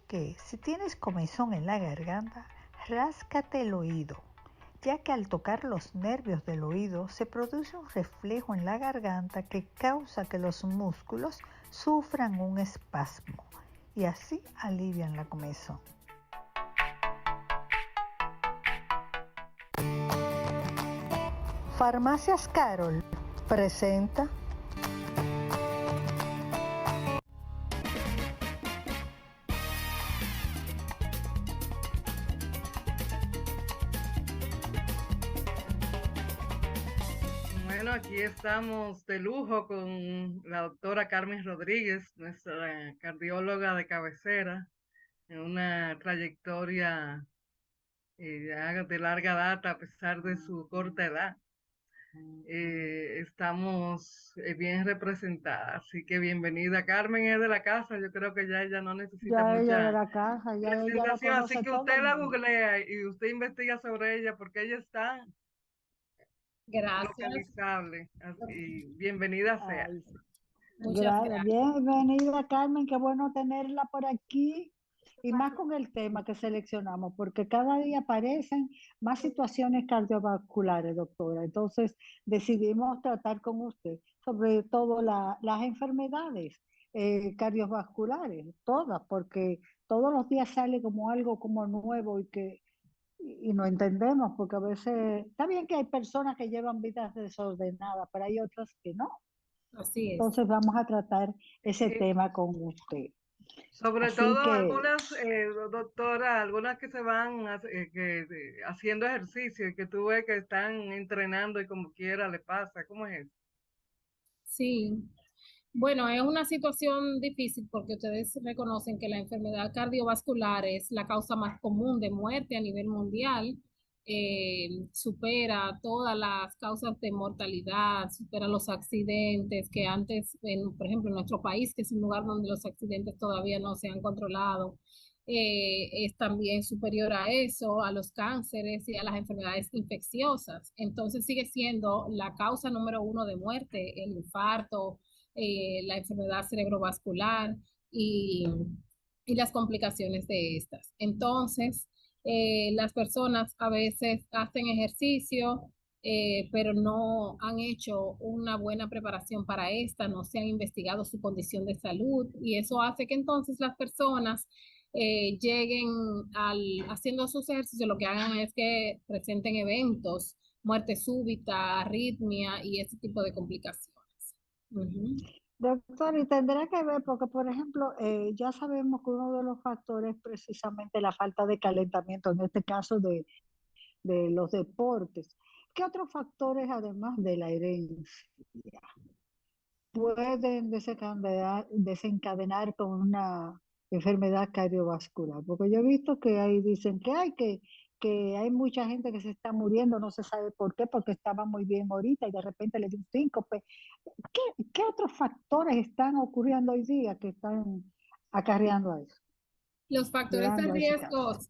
que si tienes comezón en la garganta, ráscate el oído, ya que al tocar los nervios del oído se produce un reflejo en la garganta que causa que los músculos sufran un espasmo y así alivian la comezón. Farmacias Carol presenta Bueno, aquí estamos de lujo con la doctora Carmen Rodríguez, nuestra cardióloga de cabecera, en una trayectoria ya de larga data a pesar de su corta edad. Estamos bien representadas, así que bienvenida. Carmen es de la casa, yo creo que ya ella no necesita Ya ella de mucha la casa, ya ella lo presentación, así conoce que todo usted el la mundo. googlea y usted investiga sobre ella porque ella está Gracias. localizable y bienvenida sea. Ay, sí. Muchas gracias. Bienvenida Carmen, qué bueno tenerla por aquí y más con el tema que seleccionamos, porque cada día aparecen más situaciones cardiovasculares, doctora. Entonces decidimos tratar con usted sobre todo las enfermedades cardiovasculares, todas, porque todos los días sale como algo como nuevo y no entendemos, porque a veces está bien que hay personas que llevan vidas desordenadas, pero hay otras que no. Así es. Entonces vamos a tratar ese Eh, tema con usted. Sobre Así todo que, algunas, doctora, algunas que se van haciendo ejercicio y que tú ves que están entrenando y como quiera le pasa. ¿Cómo es eso? Sí. Bueno, es una situación difícil porque ustedes reconocen que la enfermedad cardiovascular es la causa más común de muerte a nivel mundial. Supera todas las causas de mortalidad, supera los accidentes que antes, por ejemplo, en nuestro país, que es un lugar donde los accidentes todavía no se han controlado, es también superior a eso, a los cánceres y a las enfermedades infecciosas. Entonces sigue siendo la causa número uno de muerte, el infarto, la enfermedad cerebrovascular y, y las complicaciones de estas. Entonces, las personas a veces hacen ejercicio, pero no han hecho una buena preparación para esta, no se han investigado su condición de salud y eso hace que entonces las personas lleguen haciendo sus ejercicios, lo que hagan es que presenten eventos, muerte súbita, arritmia y ese tipo de complicaciones. Ujú. doctor, y tendrá que ver, porque por ejemplo, ya sabemos que uno de los factores es precisamente la falta de calentamiento, en este caso de los deportes. ¿Qué otros factores, además de la herencia, pueden desencadenar con una enfermedad cardiovascular? Porque yo he visto que ahí dicen que hay mucha gente que se está muriendo, no se sabe por qué, porque estaba muy bien ahorita y de repente le dio un síncope. ¿Qué otros factores están ocurriendo hoy día que están acarreando a eso, Los factores de llevando a ese caso? riesgos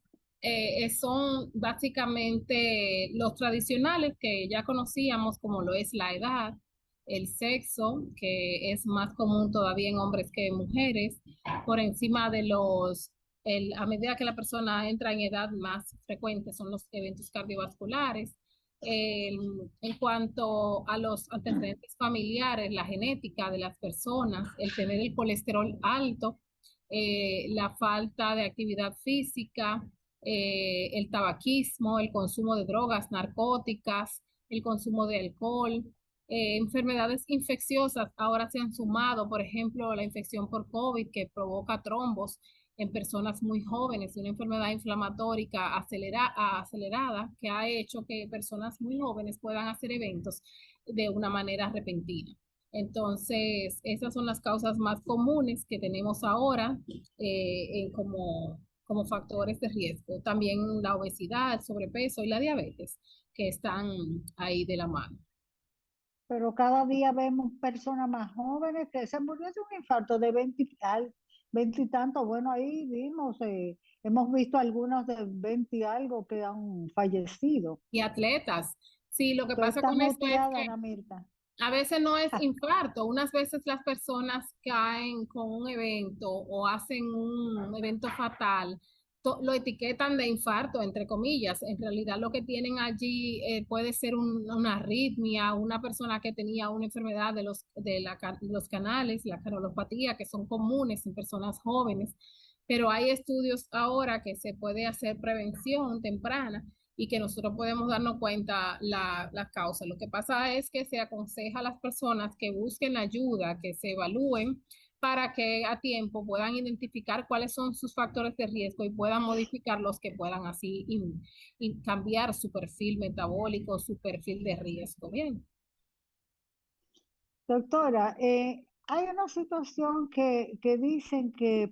son básicamente los tradicionales que ya conocíamos, como lo es la edad, el sexo, que es más común todavía en hombres que en mujeres, por encima de a medida que la persona entra en edad, más frecuentes son los eventos cardiovasculares. El- en cuanto a los antecedentes familiares, la genética de las personas, el tener el colesterol alto, la falta de actividad física, el tabaquismo, el consumo de drogas, narcóticas, el consumo de alcohol, enfermedades infecciosas. Ahora se han sumado, por ejemplo, la infección por COVID que provoca trombos en personas muy jóvenes, una enfermedad inflamatoria acelerada que ha hecho que personas muy jóvenes puedan hacer eventos de una manera repentina. Entonces, esas son las causas más comunes que tenemos ahora como factores de riesgo. También la obesidad, el sobrepeso y la diabetes, que están ahí de la mano. Pero cada día vemos personas más jóvenes que se murió de un infarto de 20 y tanto. Bueno, ahí vimos, hemos visto algunos de 20 y algo que han fallecido. Y atletas. Sí, lo que Tú pasa estás con esto es muteada, que Ana Mirta. A veces no es infarto, unas veces las personas caen con un evento o hacen un evento fatal, lo etiquetan de infarto, entre comillas. En realidad lo que tienen allí puede ser una arritmia, una persona que tenía una enfermedad los canales, la canalopatía, que son comunes en personas jóvenes, pero hay estudios ahora que se puede hacer prevención temprana y que nosotros podemos darnos cuenta la causa. Lo que pasa es que se aconseja a las personas que busquen ayuda, que se evalúen para que a tiempo puedan identificar cuáles son sus factores de riesgo y puedan modificar los que puedan así cambiar su perfil metabólico, su perfil de riesgo. Bien. Doctora, hay una situación que dicen que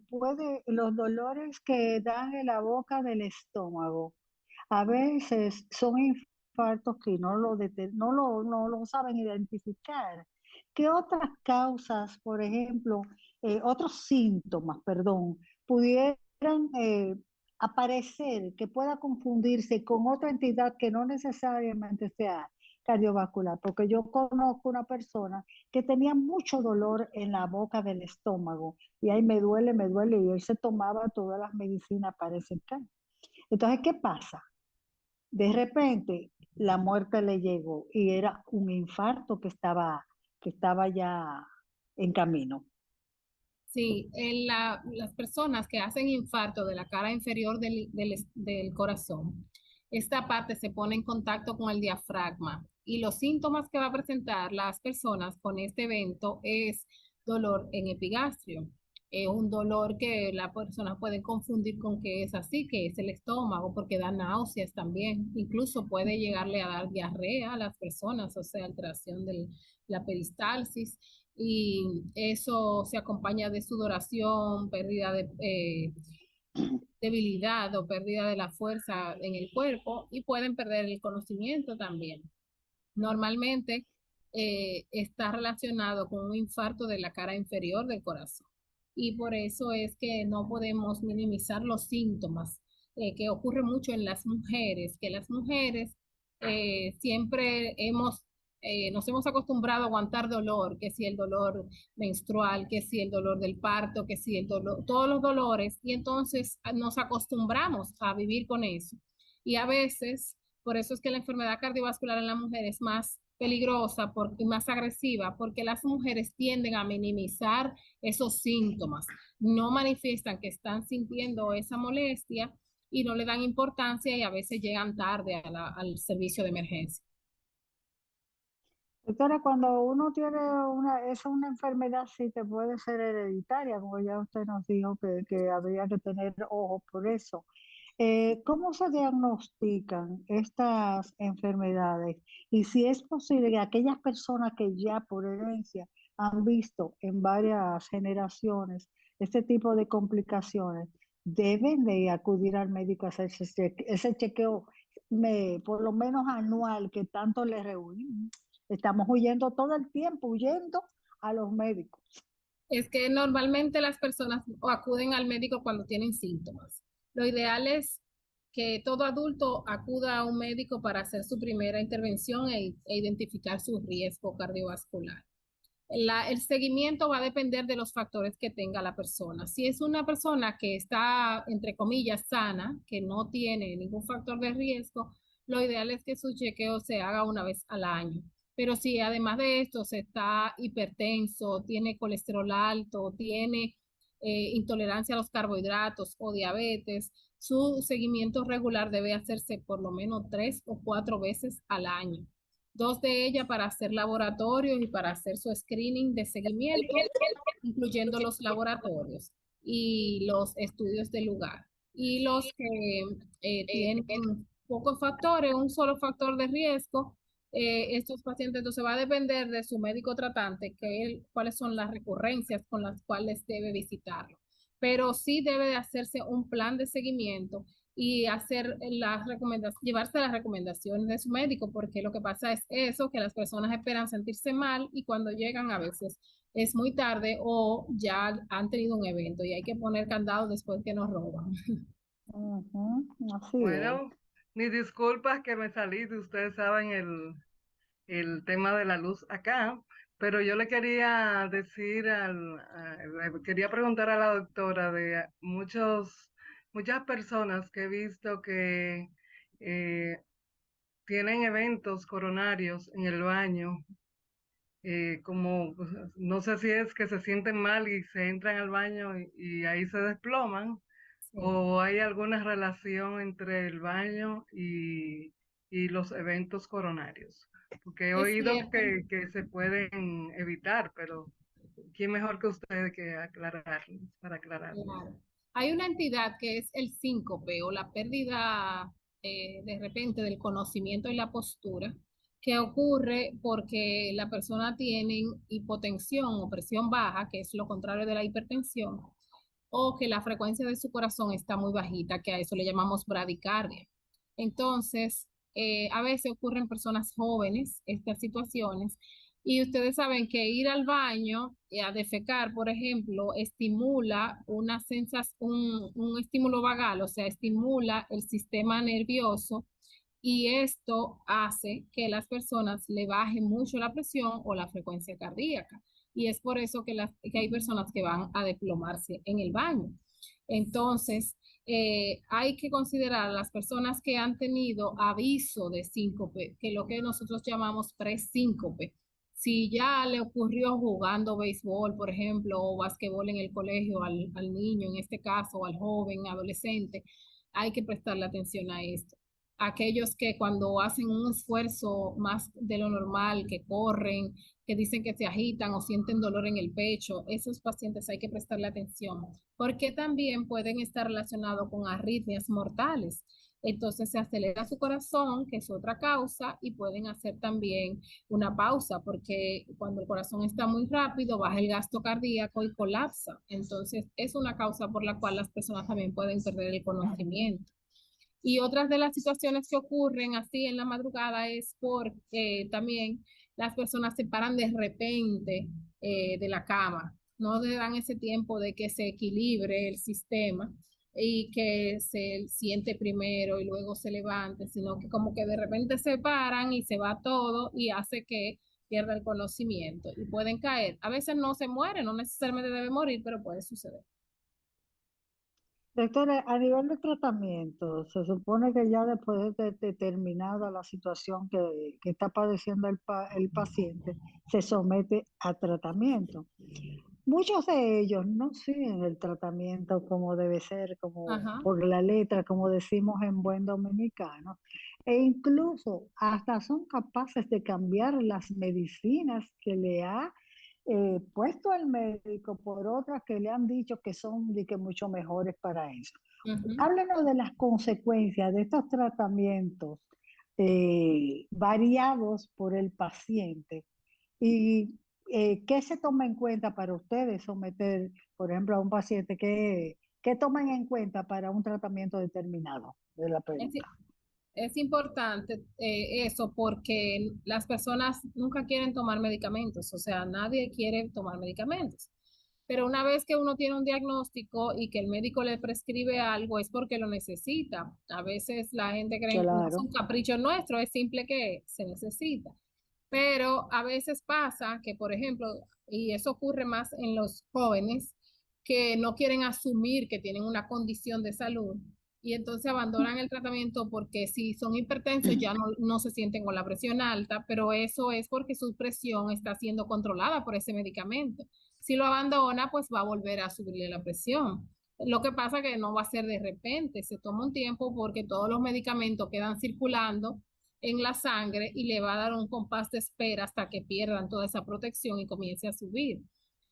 los dolores que dan en la boca del estómago, a veces son infartos que no lo saben identificar. ¿Qué otras causas, por ejemplo, otros síntomas, perdón, pudieran aparecer que pueda confundirse con otra entidad que no necesariamente sea cardiovascular? Porque yo conozco una persona que tenía mucho dolor en la boca del estómago y ahí me duele, y él se tomaba todas las medicinas para ese cáncer. Entonces, ¿qué pasa? De repente la muerte le llegó y era un infarto que estaba ya en camino. Sí, las personas que hacen infarto de la cara inferior del corazón, esta parte se pone en contacto con el diafragma y los síntomas que va a presentar las personas con este evento es dolor en epigastrio. Es un dolor que la persona puede confundir con que es así, que es el estómago, porque da náuseas también. Incluso puede llegarle a dar diarrea a las personas, o sea, alteración de la peristalsis y eso se acompaña de sudoración, pérdida de debilidad o pérdida de la fuerza en el cuerpo y pueden perder el conocimiento también. Normalmente está relacionado con un infarto de la cara inferior del corazón y por eso es que no podemos minimizar los síntomas que ocurre mucho en las mujeres, que las mujeres siempre nos hemos acostumbrado a aguantar dolor, que si el dolor menstrual, que si el dolor del parto, que si el dolor, todos los dolores, y entonces nos acostumbramos a vivir con eso. Y a veces, por eso es que la enfermedad cardiovascular en la mujer es más peligrosa y más agresiva, porque las mujeres tienden a minimizar esos síntomas, no manifiestan que están sintiendo esa molestia y no le dan importancia y a veces llegan tarde al servicio de emergencia. Doctora, cuando uno tiene es una enfermedad, sí que puede ser hereditaria, como ya usted nos dijo que habría que tener ojo por eso. ¿Cómo se diagnostican estas enfermedades? Y si es posible que aquellas personas que ya por herencia han visto en varias generaciones este tipo de complicaciones, deben de acudir al médico a hacer ese chequeo, por lo menos anual, que tanto les reúnen. Estamos huyendo todo el tiempo, huyendo a los médicos. Es que normalmente las personas acuden al médico cuando tienen síntomas. Lo ideal es que todo adulto acuda a un médico para hacer su primera intervención e identificar su riesgo cardiovascular. El seguimiento va a depender de los factores que tenga la persona. Si es una persona que está, entre comillas, sana, que no tiene ningún factor de riesgo, lo ideal es que su chequeo se haga una vez al año. Pero si además de esto se está hipertenso, tiene colesterol alto, tiene intolerancia a los carbohidratos o diabetes, su seguimiento regular debe hacerse por lo menos 3 o 4 veces al año. 2 de ellas para hacer laboratorios y para hacer su screening de seguimiento, incluyendo los laboratorios y los estudios del lugar. Y los que tienen pocos factores, un solo factor de riesgo, estos pacientes, entonces va a depender de su médico tratante, cuáles son las recurrencias con las cuales debe visitarlo. Pero sí debe de hacerse un plan de seguimiento y hacer las recomendaciones, llevarse las recomendaciones de su médico, porque lo que pasa es eso, que las personas esperan sentirse mal y cuando llegan a veces es muy tarde o ya han tenido un evento y hay que poner candado después que nos roban. Ujú, así es. Bueno, mis disculpas que me salí de ustedes saben el tema de la luz acá, pero yo le quería decir le quería preguntar a la doctora de muchas personas que he visto que eh, tienen eventos coronarios en el baño, como pues, no sé si es que se sienten mal y se entran al baño y ahí se desploman, Sí. o hay alguna relación entre el baño y los eventos coronarios. Porque he Es oído cierto. que se pueden evitar, pero ¿quién mejor que usted que aclararlos, para aclararlos? Claro. Hay una entidad que es el síncope o la pérdida de repente del conocimiento y la postura, que ocurre porque la persona tiene hipotensión o presión baja, que es lo contrario de la hipertensión, o que la frecuencia de su corazón está muy bajita, que a eso le llamamos bradicardia. Entonces, a veces ocurren en personas jóvenes estas situaciones y ustedes saben que ir al baño a defecar, por ejemplo, estimula un estímulo vagal, o sea, estimula el sistema nervioso y esto hace que las personas le bajen mucho la presión o la frecuencia cardíaca. Y es por eso que hay personas que van a desplomarse en el baño. Entonces, hay que considerar a las personas que han tenido aviso de síncope, que es lo que nosotros llamamos presíncope. Si ya le ocurrió jugando béisbol, por ejemplo, o basquetbol en el colegio al niño, en este caso, o al joven, adolescente, hay que prestarle atención a esto. Aquellos que cuando hacen un esfuerzo más de lo normal, que corren, que dicen que se agitan o sienten dolor en el pecho, esos pacientes hay que prestarle atención, porque también pueden estar relacionados con arritmias mortales. Entonces se acelera su corazón, que es otra causa, y pueden hacer también una pausa, porque cuando el corazón está muy rápido, baja el gasto cardíaco y colapsa. Entonces es una causa por la cual las personas también pueden perder el conocimiento. Y otras de las situaciones que ocurren así en la madrugada es porque también las personas se paran de repente de la cama, no le dan ese tiempo de que se equilibre el sistema y que se siente primero y luego se levante, sino que como que de repente se paran y se va todo y hace que pierda el conocimiento y pueden caer. A veces no se muere, no necesariamente debe morir, pero puede suceder. Doctora, a nivel de tratamiento, se supone que ya después de determinada la situación que está padeciendo el paciente, se somete a tratamiento. Muchos de ellos no siguen el tratamiento como debe ser, como Ajá. por la letra, como decimos en buen dominicano, e incluso hasta son capaces de cambiar las medicinas que le ha puesto el médico por otras que le han dicho que son de que mucho mejores para eso. Ujú. Háblenos de las consecuencias de estos tratamientos variados por el paciente y qué se toma en cuenta para ustedes someter, por ejemplo, a un paciente que toman en cuenta para un tratamiento determinado de la Es, pregunta. Es importante eso porque las personas nunca quieren tomar medicamentos, o sea, nadie quiere tomar medicamentos. Pero una vez que uno tiene un diagnóstico y que el médico le prescribe algo es porque lo necesita. A veces la gente cree que no es Claro. un capricho nuestro, es simple que se necesita. Pero a veces pasa que, por ejemplo, y eso ocurre más en los jóvenes, que no quieren asumir que tienen una condición de salud y entonces abandonan el tratamiento porque si son hipertensos ya no se sienten con la presión alta, pero eso es porque su presión está siendo controlada por ese medicamento. Si lo abandona, pues va a volver a subirle la presión. Lo que pasa que no va a ser de repente, se toma un tiempo porque todos los medicamentos quedan circulando en la sangre y le va a dar un compás de espera hasta que pierdan toda esa protección y comience a subir.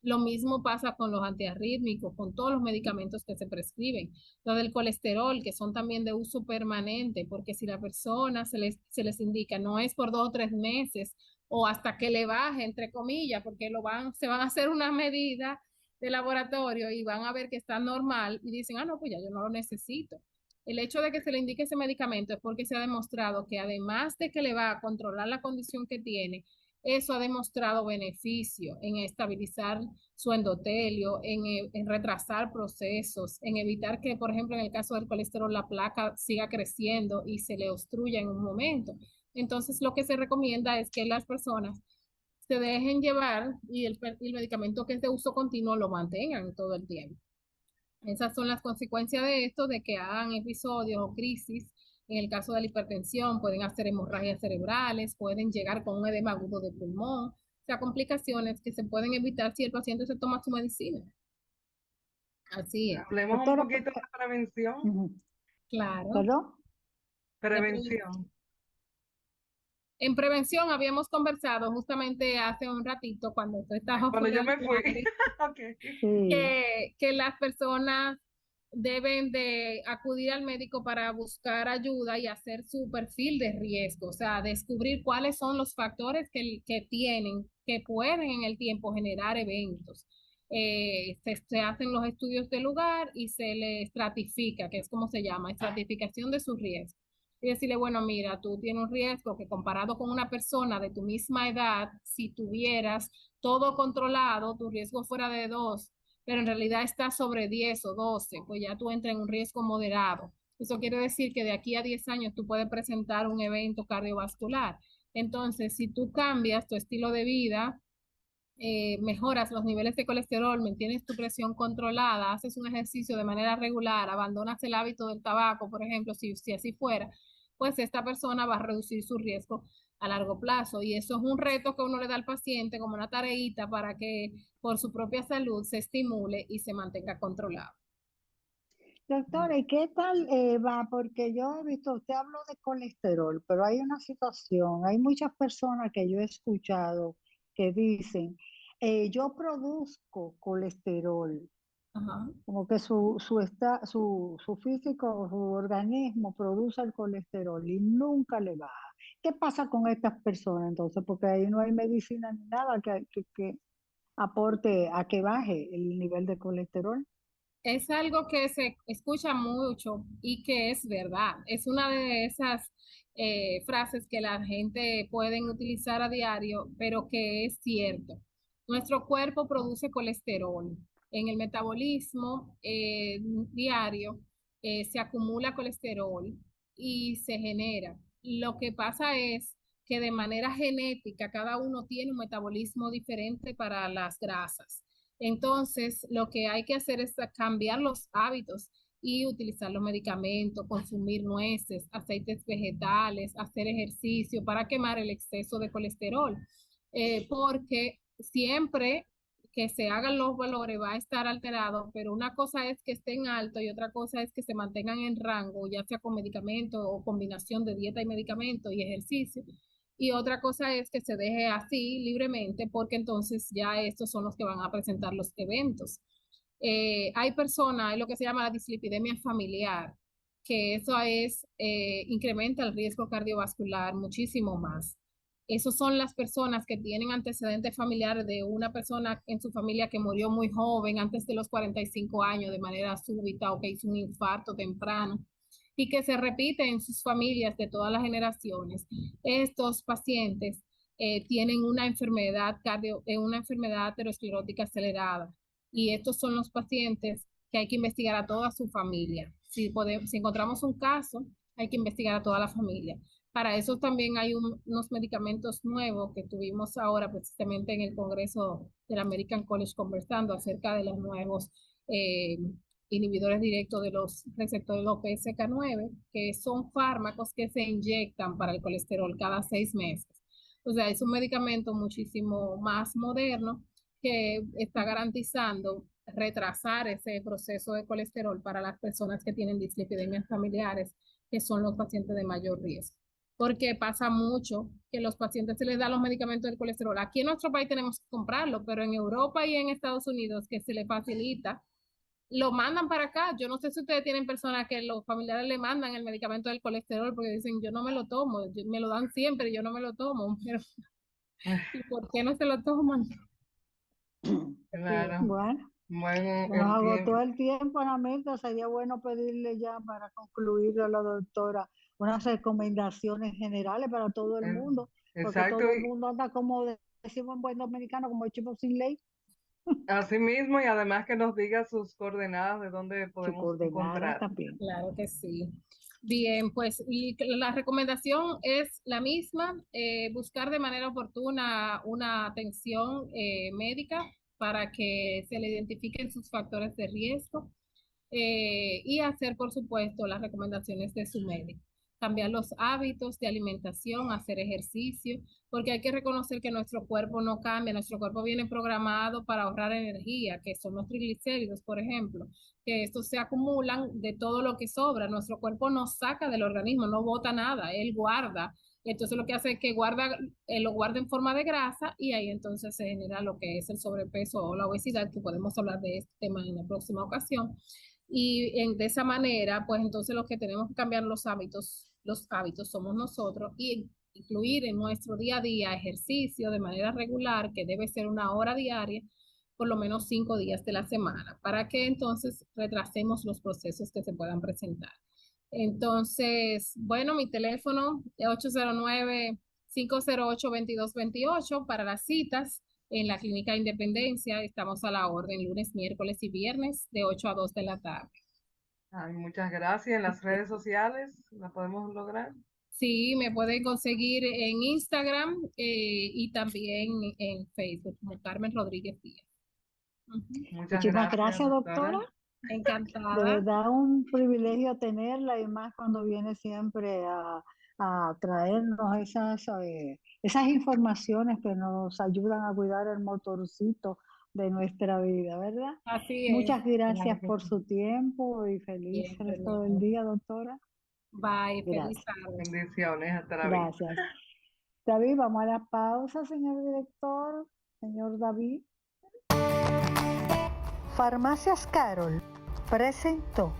Lo mismo pasa con los antiarrítmicos, con todos los medicamentos que se prescriben. Lo del colesterol, que son también de uso permanente, porque si la persona se les indica, no es por 2 o 3 meses o hasta que le baje, entre comillas, porque se van a hacer una medida de laboratorio y van a ver que está normal y dicen, ah, no, pues ya yo no lo necesito. El hecho de que se le indique ese medicamento es porque se ha demostrado que además de que le va a controlar la condición que tiene, eso ha demostrado beneficio en estabilizar su endotelio, en retrasar procesos, en evitar que, por ejemplo, en el caso del colesterol, la placa siga creciendo y se le obstruya en un momento. Entonces, lo que se recomienda es que las personas se dejen llevar y el medicamento que es de uso continuo lo mantengan todo el tiempo. Esas son las consecuencias de esto, de que hagan episodios o crisis. En el caso de la hipertensión, pueden hacer hemorragias cerebrales, pueden llegar con un edema agudo de pulmón, o sea, complicaciones que se pueden evitar si el paciente se toma su medicina. Así es. Hablemos un Doctora, poquito de prevención. Claro. ¿perdón? Prevención. En prevención habíamos conversado justamente hace un ratito cuando tú estabas Cuando yo fuera me del fui. aire, Okay. Sí. que las personas deben de acudir al médico para buscar ayuda y hacer su perfil de riesgo, o sea, descubrir cuáles son los factores que tienen, que pueden en el tiempo generar eventos. Se hacen los estudios del lugar y se le estratifica, que es como se llama, estratificación de su riesgo. Y decirle, bueno, mira, tú tienes un riesgo que comparado con una persona de tu misma edad, si tuvieras todo controlado, tu riesgo fuera de 2, pero en realidad está sobre 10 o 12, pues ya tú entras en un riesgo moderado. Eso quiere decir que de aquí a 10 años tú puedes presentar un evento cardiovascular. Entonces, si tú cambias tu estilo de vida, mejoras los niveles de colesterol, mantienes tu presión controlada, haces un ejercicio de manera regular, abandonas el hábito del tabaco, por ejemplo, si así fuera, pues esta persona va a reducir su riesgo a largo plazo. Y eso es un reto que uno le da al paciente como una tareita para que por su propia salud se estimule y se mantenga controlado. Doctora, ¿y qué tal va? Porque yo he visto, usted habló de colesterol, pero hay una situación, hay muchas personas que yo he escuchado que dicen, yo produzco colesterol, Ajá. como que su físico o su organismo produce el colesterol y nunca le baja. ¿Qué pasa con estas personas entonces? Porque ahí no hay medicina ni nada que aporte a que baje el nivel de colesterol. Es algo que se escucha mucho y que es verdad. Es una de esas frases que la gente pueden utilizar a diario, pero que es cierto. Nuestro cuerpo produce colesterol. En el metabolismo diario se acumula colesterol y se genera. Lo que pasa es que de manera genética cada uno tiene un metabolismo diferente para las grasas. Entonces, lo que hay que hacer es cambiar los hábitos y utilizar los medicamentos, consumir nueces, aceites vegetales, hacer ejercicio para quemar el exceso de colesterol, porque siempre que se hagan los valores va a estar alterado, pero una cosa es que estén altos y otra cosa es que se mantengan en rango, ya sea con medicamento o combinación de dieta y medicamento y ejercicio. Y otra cosa es que se deje así libremente, porque entonces ya estos son los que van a presentar los eventos. Hay personas, hay lo que se llama la dislipidemia familiar, que eso es, incrementa el riesgo cardiovascular muchísimo más. Esos son las personas que tienen antecedentes familiares de una persona en su familia que murió muy joven, antes de los 45 años, de manera súbita, o que hizo un infarto temprano, y que se repite en sus familias de todas las generaciones. Estos pacientes tienen una enfermedad aterosclerótica acelerada, y estos son los pacientes que hay que investigar a toda su familia. Si encontramos un caso, hay que investigar a toda la familia. Para eso también hay unos medicamentos nuevos que tuvimos ahora precisamente en el Congreso del American College conversando acerca de los nuevos inhibidores directos de los receptores PCSK9, que son fármacos que se inyectan para el colesterol cada 6 meses. O sea, es un medicamento muchísimo más moderno que está garantizando retrasar ese proceso de colesterol para las personas que tienen dislipidemias familiares, que son los pacientes de mayor riesgo. Porque pasa mucho que los pacientes se les da los medicamentos del colesterol. Aquí en nuestro país tenemos que comprarlo, pero en Europa y en Estados Unidos, que se les facilita, lo mandan para acá. Yo no sé si ustedes tienen personas que los familiares le mandan el medicamento del colesterol porque dicen, yo no me lo tomo, me lo dan siempre y yo no me lo tomo. Pero, ¿y por qué no se lo toman? Claro. Bueno, Bueno, nos agotó el tiempo, Anamita. Sería bueno pedirle ya para concluir a la doctora unas recomendaciones generales para todo el mundo, porque exacto. todo el mundo anda como decimos en buen dominicano, como chivo sin ley. Así mismo, y además que nos diga sus coordenadas de dónde Su podemos coordenada encontrar. también. Claro que sí. Bien, pues la recomendación es la misma, buscar de manera oportuna una atención médica para que se le identifiquen sus factores de riesgo y hacer, por supuesto, las recomendaciones de su médico. Cambiar los hábitos de alimentación, hacer ejercicio, porque hay que reconocer que nuestro cuerpo no cambia, nuestro cuerpo viene programado para ahorrar energía, que son los triglicéridos, por ejemplo, que estos se acumulan de todo lo que sobra. Nuestro cuerpo no saca del organismo, no bota nada, él guarda. Entonces lo que hace es que lo guarda en forma de grasa y ahí entonces se genera lo que es el sobrepeso o la obesidad, que podemos hablar de este tema en la próxima ocasión. De esa manera, pues entonces los que tenemos que cambiar los hábitos somos nosotros y incluir en nuestro día a día ejercicio de manera regular, que debe ser 1 hora diaria, por lo menos 5 días de la semana, para que entonces retrasemos los procesos que se puedan presentar. Entonces, bueno, mi teléfono es 809-508-2228 para las citas. En la Clínica Independencia estamos a la orden lunes, miércoles y viernes de 8 a 2 de la tarde. Ay, muchas gracias. En las redes sociales la podemos lograr. Sí, me pueden conseguir en Instagram y también en Facebook como Carmen Rodríguez Díaz. Muchas Muchísimas gracias, gracias, doctora. doctora. De Encantada. verdad un privilegio tenerla y más cuando viene siempre a traernos esas informaciones que nos ayudan a cuidar el motorcito de nuestra vida, ¿verdad? Así es. Muchas gracias Claro que por sí. su tiempo y feliz Siempre, resto del día, doctora. Bye, feliz Gracias, tarde. Bendiciones. Hasta la vista. gracias. David, vamos a la pausa, señor director, señor David. Farmacias Carol presentó